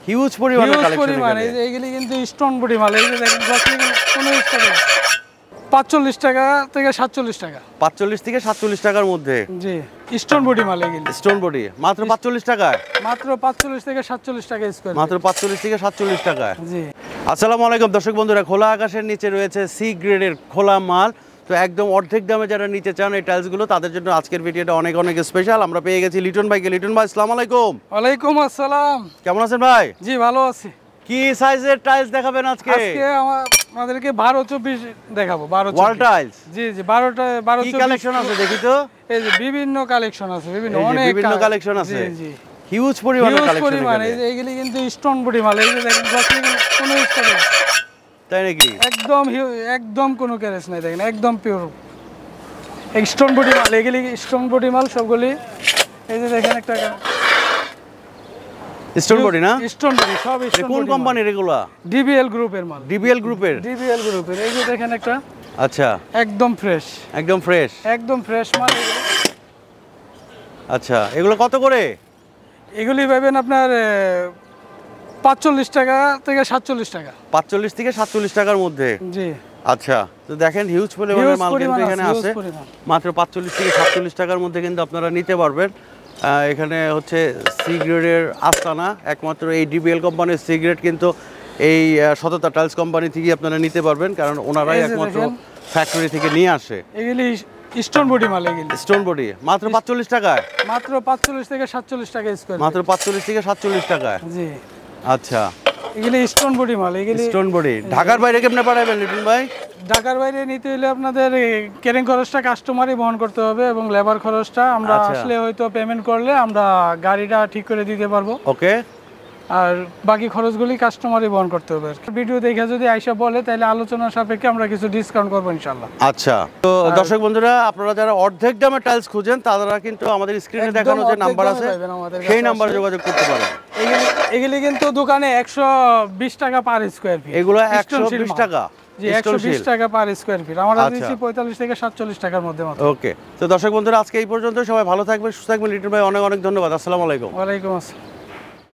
Huge পরিমাণে collection এইগুলি কিন্তু স্টোন বডি মাল। এই যে দেখেন 15 টাকা, 45 টাকা থেকে 47 টাকা, 45 থেকে 47 টাকার মধ্যে। জি, স্টোন বডি মাল। এগুলি স্টোন বডি মাত্র 45 টাকায়, মাত্র 45 থেকে 47 টাকা স্কয়ার, মাত্র 45 থেকে 47 টাকায়। জি। আসসালামু আলাইকুম দর্শক বন্ধুরা, খোলা আকাশের নিচে রয়েছে সি গ্রেডের খোলা মাল। তো একদম অর্ধেক দামে যারা নিতে চান এই টাইলসগুলো, তাদের জন্য আজকের ভিডিওটা অনেক অনেক স্পেশাল। আমরা পেয়ে গেছি লিটন ভাইকে। লিটন ভাই আসসালামু আলাইকুম। ওয়ালাইকুম আসসালাম। কেমন আছেন ভাই? জি, ভালো আছি। কি সাইজের টাইলস দেখাবেন আজকে? আজকে আমাদেরকে 12-24 দেখাবো। 12 ওয়াল টাইলস। জি জি, 12 কি কালেকশন আছে দেখি তো। এই যে বিভিন্ন কালেকশন আছে, বিভিন্ন কালেকশন আছে। জি জি, হিউজ পরিমাণে কালেকশন। এই যে এইগুলি কিন্তু স্টোন বডি মাল। এই যে দেখেন 15 টাকা, তাই নাকি? একদম কোনো ক্যারেজ নাই, দেখেন একদম পিওর স্টোন বডি মাল। এগুলি স্টোন বডি মাল সবগুলি। এই যে দেখেন একটা স্টোন বডি না? স্টোন বডি সব স্টোন। কোন কোম্পানির এগুলা? ডিবিএল গ্রুপের মাল। ডিবিএল গ্রুপের। এই যে দেখেন একটা, আচ্ছা, একদম ফ্রেশ, একদম ফ্রেশ মাল। আচ্ছা, এগুলো কত করে? এগুলি পাবেন আপনার 45 টাকা থেকে 47 টাকা। 45 থেকে 47 টাকার মধ্যে। জি। আচ্ছা, তো দেখেন হিউজ পরিমাণের মাল কিন্তু এখানে আছে। মাত্র 45 থেকে 47 টাকার মধ্যে কিন্তু আপনারা নিতে পারবেন। এখানে হচ্ছে সি গ্রেডের আস্তানা, একমাত্র এই ডিবিএল কোম্পানির সি গ্রেড কিন্তু এই সততা টাইলস কোম্পানি থেকে আপনারা নিতে পারবেন, কারণ ওনারাই একমাত্র ফ্যাক্টরি থেকে নিয়ে আসে। এগুলি স্টোন বডি মাল। এগুলি স্টোন বডি মাত্র 45 টাকায়, মাত্র 45 থেকে 47 টাকা স্কয়ার, মাত্র 45 থেকে 47 টাকায়। জি। আচ্ছা, এগুলি স্টোন বডি মাল। এগুলি স্টোন বডি ঢাকার বাইরে কেমনে পাঠাবেন লিটন ভাই? ঢাকার বাইরে নিতে হলে আপনাদের ক্যারিং খরচটা কাস্টমারই বহন করতে হবে এবং লেবার খরচটা আমরা আসলে হয়তো পেমেন্ট করলে আমরা গাড়িটা ঠিক করে দিতে পারবো। ওকে। আর বাকি খরচগুলি কাস্টমারই বহন করতে হবে। ভিডিও দেখে যদি আইসা বলে তাহলে আলোচনা সাপেক্ষে আমরা কিছু ডিসকাউন্ট করবো ইনশাআল্লাহ। আচ্ছা, তো দর্শক বন্ধুরা, আপনারা যারা অর্ধেক দামে টাইলস খুঁজেন তারা কিন্তু আমাদের স্ক্রিনে দেখানো যে নাম্বার আছে সেই নাম্বারে যোগাযোগ করতে পারেন। এগুলি কিন্তু দোকানে 120 টাকা পার স্কয়ার ফিট। এগুলো 120 টাকা। জি, 120 টাকা পার স্কয়ার ফিট। আমরা দিচ্ছি 45 থেকে 47 টাকার মধ্যে মাত্র। ওকে, তো দর্শক বন্ধুরা আজকে এই পর্যন্ত। সবাই ভালো থাকবেন, সুস্থ থাকবেন। লিটন ভাই অনেক অনেক ধন্যবাদ। আসসালামু আলাইকুম। ওয়ালাইকুম আসসালাম।